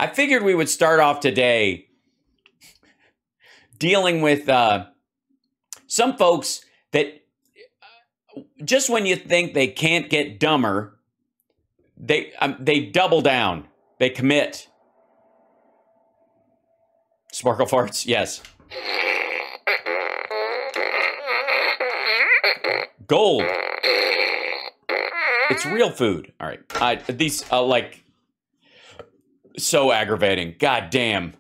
I figured we would start off today dealing with some folks that just when you think they can't get dumber, they double down. They commit. Sparkle farts, yes. Gold. It's real food. All right. These like so aggravating. God damn.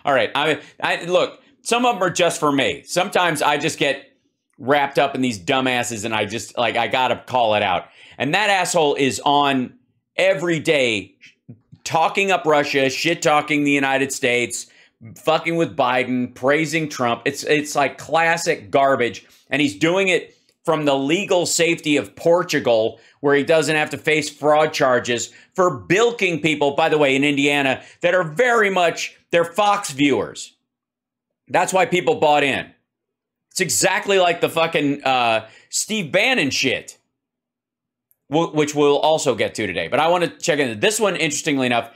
All right. I look. Some of them are just for me. Sometimes I just get wrapped up in these dumbasses, and I just like I gotta call it out. And that asshole is on every day, talking up Russia, shit talking the United States, fucking with Biden, praising Trump. It's like classic garbage, and he's doing it from the legal safety of Portugal, where he doesn't have to face fraud charges for bilking people, by the way, in Indiana, that are very much, they're Fox viewers. That's why people bought in. It's exactly like the fucking Steve Bannon shit, which we'll also get to today. But I want to check in. This one, interestingly enough,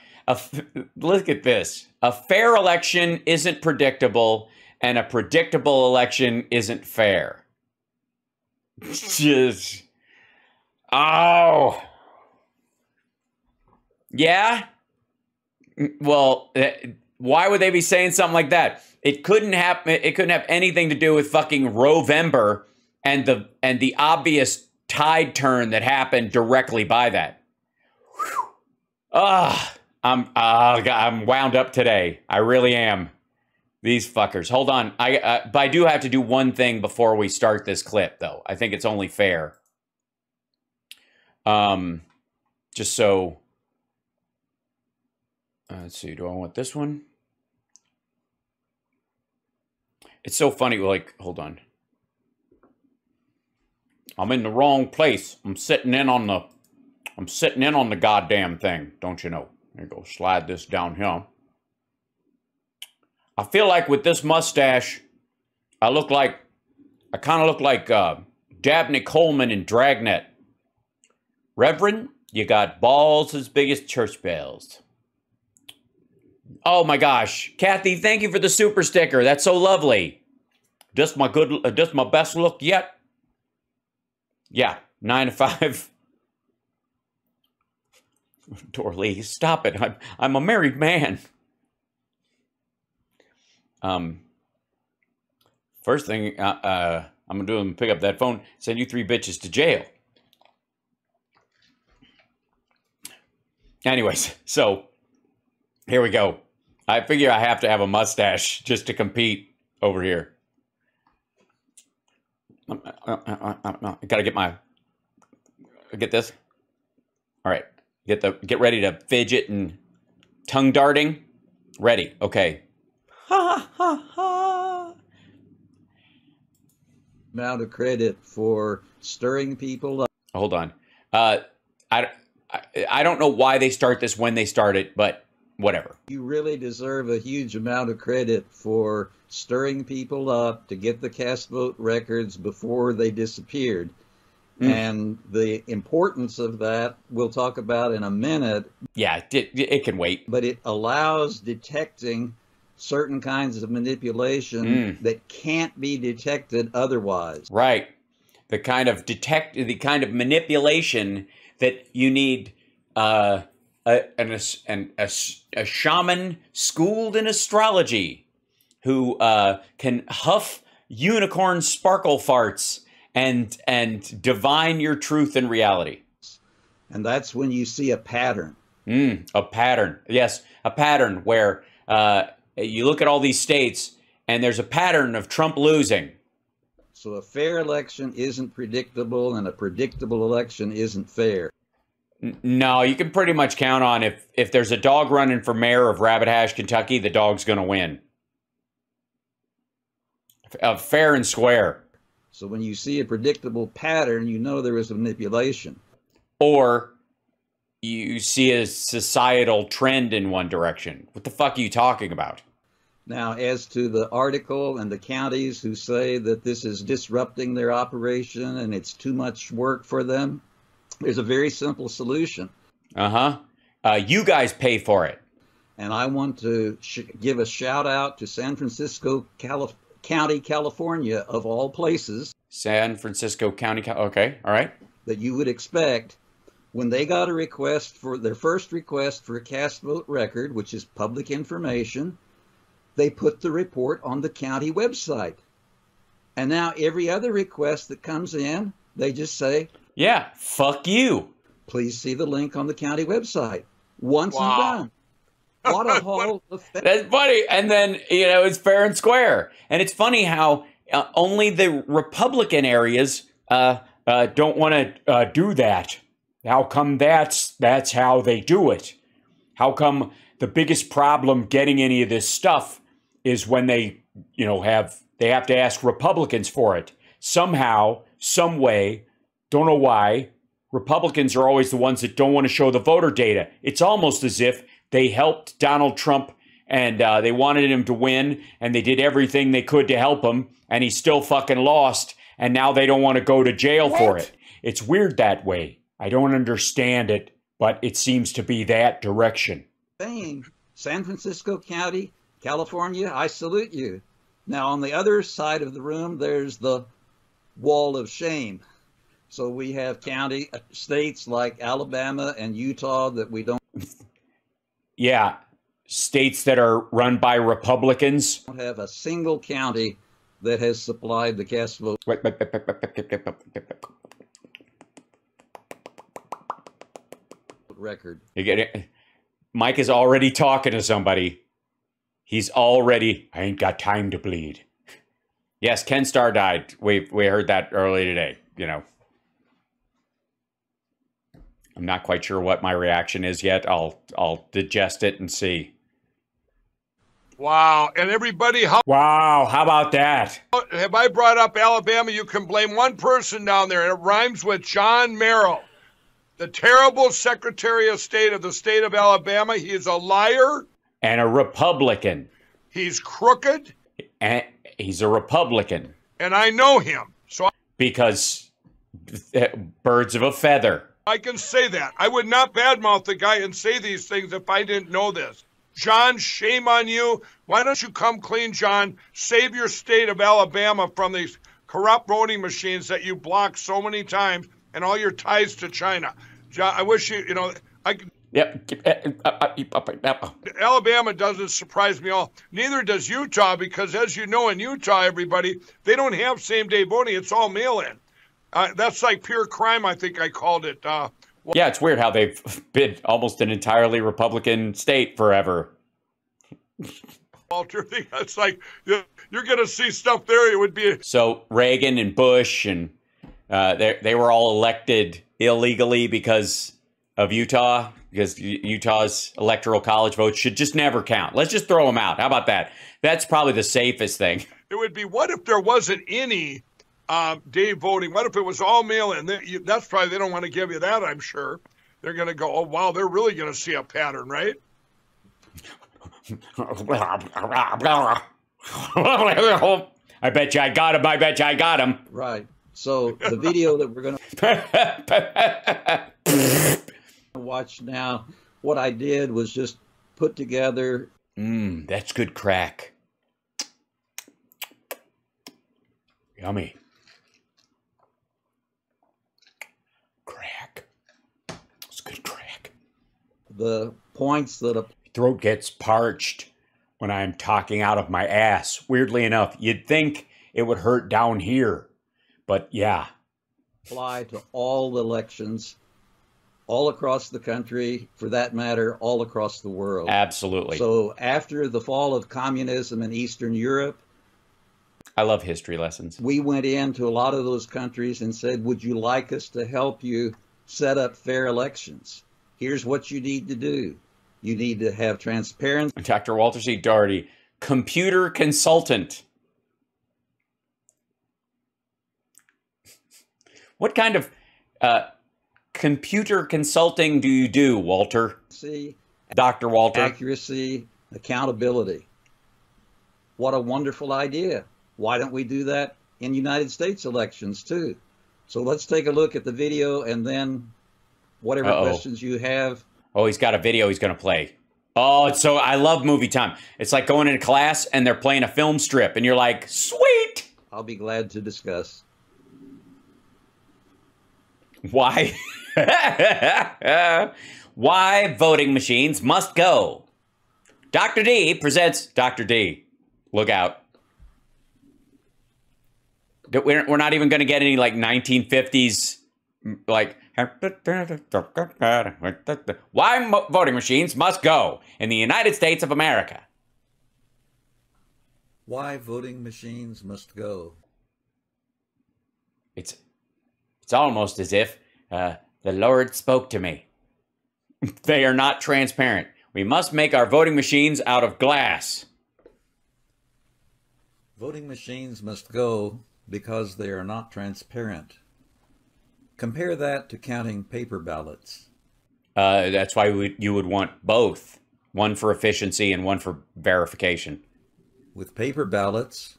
look at this. A fair election isn't predictable, and a predictable election isn't fair. Just, oh. Yeah? Well, why would they be saying something like that? It couldn't happen. It couldn't have anything to do with fucking Rovember and the obvious tide turn that happened directly by that. I'm wound up today. I really am. These fuckers. Hold on. But I do have to do one thing before we start this clip, though. I think it's only fair. Just so. Let's see. Do I want this one? It's so funny. Like, hold on. I'm in the wrong place. I'm sitting in on the goddamn thing. Don't you know? There you go. Slide this down here. I feel like with this mustache, I kind of look like Dabney Coleman in Dragnet. Reverend, you got balls as big as church bells. Oh my gosh. Kathy, thank you for the super sticker. That's so lovely. This my best look yet? Yeah, 9 to 5. Dorley, stop it. I'm a married man. First thing I'm gonna do is pick up that phone, send you 3 bitches to jail. Anyways, so here we go. I figure I have to have a mustache just to compete over here. I gotta get this. All right, get ready to fidget and tongue darting. Ready? Okay. Ha ha ha. Amount of credit for stirring people up. Hold on. I don't know why they start this when they start it, but whatever. You really deserve a huge amount of credit for stirring people up to get the cast vote records before they disappeared. And the importance of that we'll talk about in a minute. Yeah, it can wait. But it allows detecting certain kinds of manipulation that can't be detected otherwise. Right. The kind of manipulation that you need a shaman schooled in astrology who can huff unicorn sparkle farts and divine your truth and reality. And that's when you see a pattern. A pattern. Yes, a pattern where you look at all these states and there's a pattern of Trump losing. So a fair election isn't predictable, and a predictable election isn't fair. No, you can pretty much count on if there's a dog running for mayor of Rabbit Hash, Kentucky, the dog's going to win. Fair and square. So when you see a predictable pattern, you know there is manipulation. Or you see a societal trend in one direction. What the fuck are you talking about? Now, as to the article and the counties who say that this is disrupting their operation and it's too much work for them, there's a very simple solution. Uh-huh. You guys pay for it. And I want to give a shout out to San Francisco County, California, of all places. San Francisco County. Okay, all right. That you would expect when they got a request for their first request for a cast vote record, which is public information, they put the report on the county website. And now every other request that comes in, they just say, yeah, fuck you. Please see the link on the county website. Once and done. What a haul of fame. That's funny. And then, you know, it's fair and square. And it's funny how only the Republican areas don't want to do that. How come that's how they do it? How come the biggest problem getting any of this stuff is when they, you know, have to ask Republicans for it. Somehow, some way, don't know why, Republicans are always the ones that don't want to show the voter data. It's almost as if they helped Donald Trump and they wanted him to win and they did everything they could to help him and he still fucking lost and now they don't want to go to jail for it. It's weird that way. I don't understand it, but it seems to be that direction. San Francisco County, California, I salute you. Now, on the other side of the room, there's the wall of shame. So we have states like Alabama and Utah that we don't. Yeah, states that are run by Republicans. Don't have a single county that has supplied the cast vote. Record. You get it? Mike is already talking to somebody. He's already, I ain't got time to bleed. Yes, Ken Starr died. We heard that earlier today, you know. I'm not quite sure what my reaction is yet. I'll digest it and see. Wow. And everybody, wow, how about that? Have I brought up Alabama? You can blame one person down there, and it rhymes with John Merrill, the terrible Secretary of State of the state of Alabama. He is a liar. And a Republican. He's crooked. And he's a Republican. And I know him. Because birds of a feather. I can say that. I would not badmouth the guy and say these things if I didn't know this. John, shame on you. Why don't you come clean, John? Save your state of Alabama from these corrupt voting machines that you blocked so many times and all your ties to China. John, I wish you, Yep. Alabama doesn't surprise me at all. Neither does Utah, because as you know, in Utah, everybody, they don't have same-day voting. It's all mail-in. That's like pure crime, I think I called it. Yeah, it's weird how they've been almost an entirely Republican state forever. Walter, it's like you're going to see stuff there. It would be so Reagan and Bush and they were all elected illegally because of Utah, because Utah's electoral college votes should just never count. Let's just throw them out. How about that? That's probably the safest thing. It would be, what if there wasn't any day voting? What if it was all mail-in? That's probably, they don't want to give you that, I'm sure. They're going to go, oh, wow, they're really going to see a pattern, right? I bet you I got him. I bet you I got him. Right. So the video that we're going to watch now, what I did was just put together. That's good crack. Yummy. Crack. It's good crack. The points that throat gets parched when I'm talking out of my ass. Weirdly enough, you'd think it would hurt down here, but yeah. Apply to all elections, all across the country, for that matter, all across the world. Absolutely. So after the fall of communism in Eastern Europe, I love history lessons. We went into a lot of those countries and said, would you like us to help you set up fair elections? Here's what you need to do. You need to have transparency. Dr. Walter C. Doherty, computer consultant. What kind of computer consulting do you do, Walter? Dr. Walter? Accuracy, accountability. What a wonderful idea. Why don't we do that in United States elections too? So let's take a look at the video and then whatever questions you have. Oh, he's got a video he's going to play. Oh, it's so I love movie time. It's like going into class and they're playing a film strip and you're like, sweet. I'll be glad to discuss. Why? Why voting machines must go. Dr. D presents Dr. D. Look out. We're not even going to get any like 1950s like why voting machines must go in the United States of America. Why voting machines must go. It's almost as if the Lord spoke to me. They are not transparent. We must make our voting machines out of glass. Voting machines must go because they are not transparent. Compare that to counting paper ballots. That's why you would want both. One for efficiency and one for verification. With paper ballots,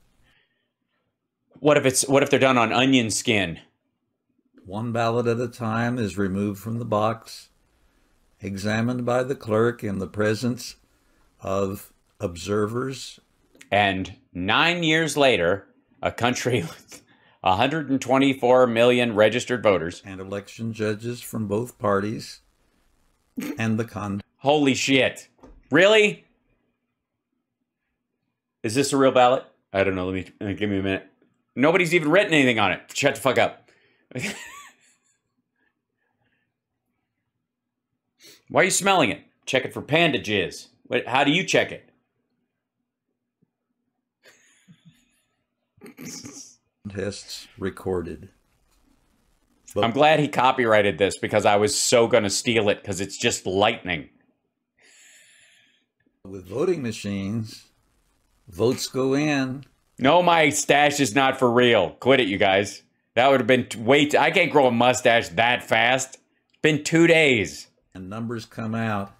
what if they're done on onion skin? one ballot at a time is removed from the box, examined by the clerk in the presence of observers. And 9 years later, a country with 124 million registered voters. And election judges from both parties. And the Holy shit. Really? Is this a real ballot? I don't know. Give me a minute. Nobody's even written anything on it. Shut the fuck up. Why are you smelling it? Check it for panda jizz. Wait, how do you check it? Tests recorded. But I'm glad he copyrighted this because I was so going to steal it because it's just lightning. With voting machines, votes go in. No, my stash is not for real. Quit it, you guys. That would have been I can't grow a mustache that fast. It's been 2 days. And numbers come out.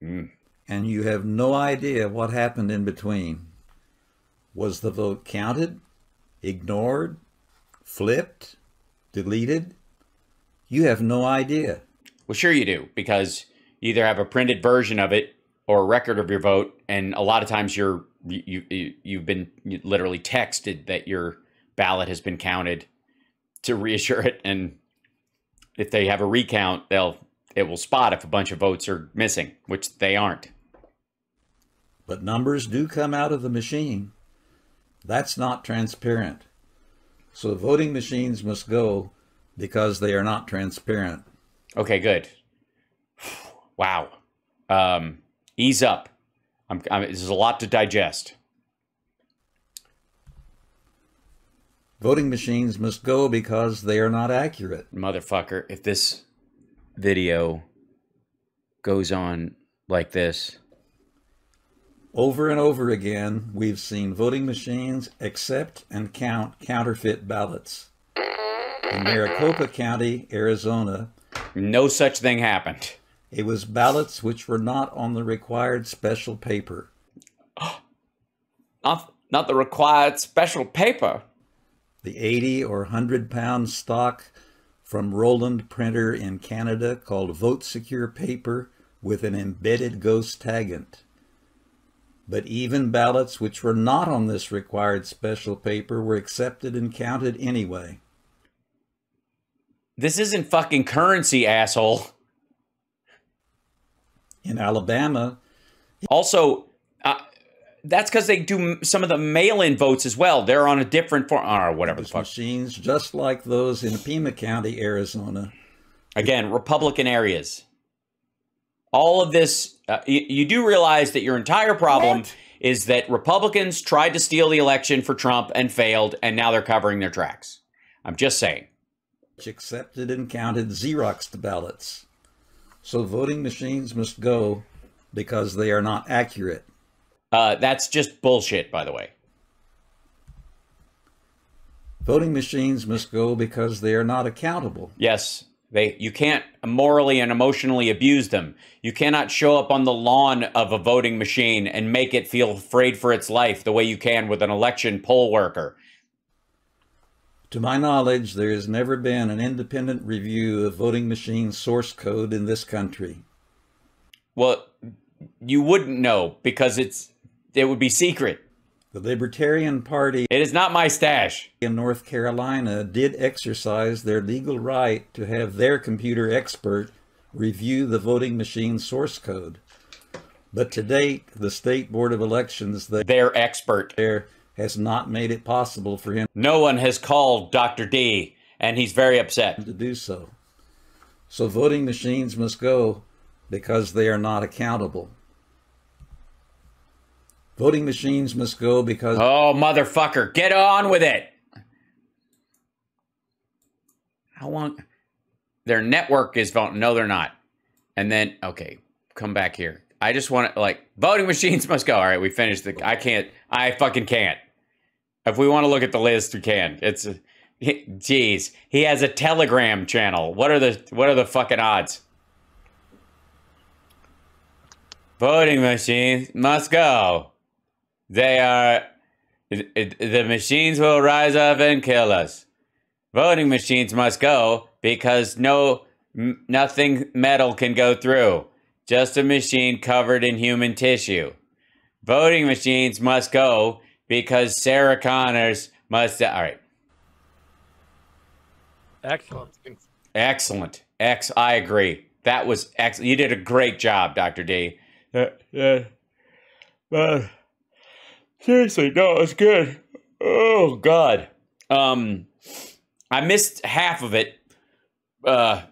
And you have no idea what happened in between. Was the vote counted, ignored, flipped, deleted? You have no idea. Well, sure you do, because you either have a printed version of it or a record of your vote, and a lot of times you've been literally texted that your ballot has been counted to reassure it, and if they have a recount, it will spot if a bunch of votes are missing, which they aren't. But numbers do come out of the machine. That's not transparent. So voting machines must go because they are not transparent. Okay, good. Wow. Ease up. There's a lot to digest. Voting machines must go because they are not accurate. Motherfucker, if this video goes on like this. Over and over again, we've seen voting machines accept and count counterfeit ballots. In Maricopa County, Arizona, no such thing happened. It was ballots which were not on the required special paper. Not the required special paper. The 80 or 100-pound stock from Roland printer in Canada called Vote Secure paper with an embedded ghost taggant. But even ballots which were not on this required special paper were accepted and counted anyway. This isn't fucking currency, asshole. In Alabama. Also, that's because they do some of the mail-in votes as well. They're on a different form, or whatever the fuck. Machines just like those in Pima County, Arizona. Again, Republican areas. All of this, you do realize that your entire problem is that Republicans tried to steal the election for Trump and failed, and now they're covering their tracks. I'm just saying. Which accepted and counted Xeroxed ballots. So voting machines must go because they are not accurate. That's just bullshit, by the way. Voting machines must go because they are not accountable. Yes. You can't morally and emotionally abuse them. You cannot show up on the lawn of a voting machine and make it feel afraid for its life the way you can with an election poll worker. To my knowledge, there has never been an independent review of voting machine source code in this country. Well, you wouldn't know because it would be secret. The Libertarian Party It is not my stash. in North Carolina did exercise their legal right to have their computer expert review the voting machine source code. But to date, the State Board of Elections Their expert there has not made it possible for him No one has called Dr. D, and he's very upset. to do so. So voting machines must go because they are not accountable. Voting machines must go because Oh, motherfucker, get on with it. How long? Their network is voting. No, they're not. And then, okay, come back here. I just want to, like, voting machines must go. All right, we finished the, I fucking can't. If we want to look at the list, we can. Geez, he has a Telegram channel. What are the fucking odds? Voting machines must go. The machines will rise up and kill us. Voting machines must go because nothing metal can go through. Just a machine covered in human tissue. Voting machines must go because Sarah Connors must. All right. Excellent. Excellent. I agree. That was excellent. You did a great job, Dr. D. Seriously, no, it's good. Oh, God. I missed half of it. I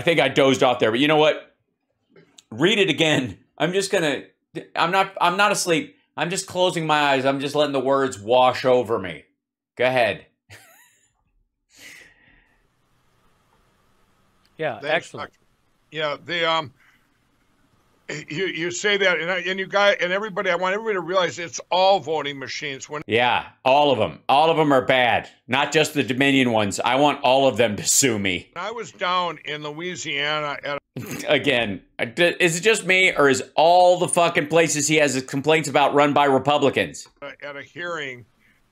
think I dozed off there, but you know what? Read it again. I'm not asleep. I'm just closing my eyes. I'm just letting the words wash over me. Go ahead. Yeah, Thanks, excellent. Yeah, you say that, and you guys and everybody. I want everybody to realize it's all voting machines. Yeah, all of them. All of them are bad. Not just the Dominion ones. I want all of them to sue me. I was down in Louisiana at Again, is it just me, or is all the fucking places he has complaints about run by Republicans? a hearing,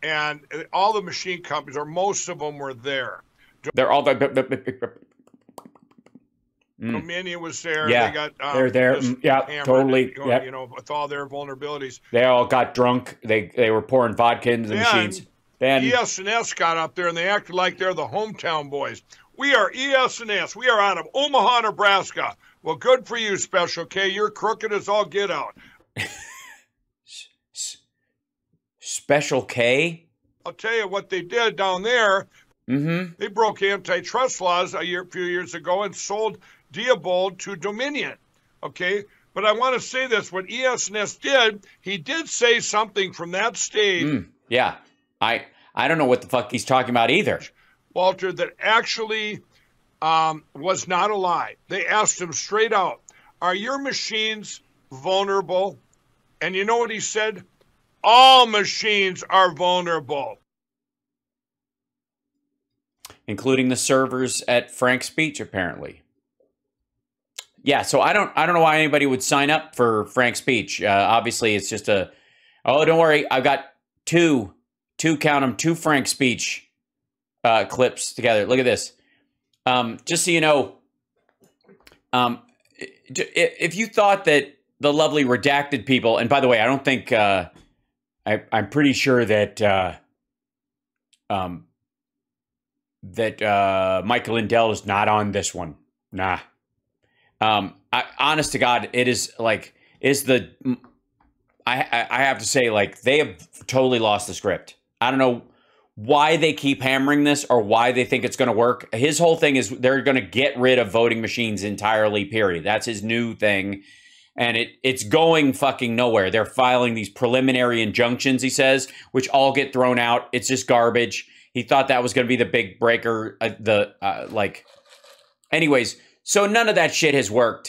and all the machine companies, or most of them, were there. They're all Dominion was there. Yeah, they got, they're there. Yeah, hammered, totally. Yep. You know, with all their vulnerabilities. They all got drunk. They were pouring vodka into the machines. Then ES&S got up there, and they acted like they're the hometown boys. We are ES&S. We are out of Omaha, Nebraska. Well, good for you, Special K. You're crooked as all get out. Special K? I'll tell you what they did down there. Mm-hmm. They broke antitrust laws a few years ago and sold Diebold to Dominion. Okay? But I want to say this. What ES&S did, he did say something from that stage. Yeah. I don't know what the fuck he's talking about either. Walter, that actually was not a lie. They asked him straight out, are your machines vulnerable? And you know what he said? All machines are vulnerable. Including the servers at Frank's Beach, apparently. Yeah, so I don't know why anybody would sign up for Frank's Beach. Obviously, it's just oh, don't worry, I've got two Frank's Beach clips together. Look at this. Just so you know, if you thought that the lovely redacted people, and by the way, I don't think I'm pretty sure that Michael Lindell is not on this one. Nah. Honest to God, it is like I have to say, like, they have totally lost the script. I don't know why they keep hammering this or why they think it's going to work. His whole thing is they're going to get rid of voting machines entirely, period. That's his new thing. And it's going fucking nowhere. They're filing these preliminary injunctions, he says, which all get thrown out. It's just garbage. He thought that was going to be the big breaker. Anyways, so none of that shit has worked.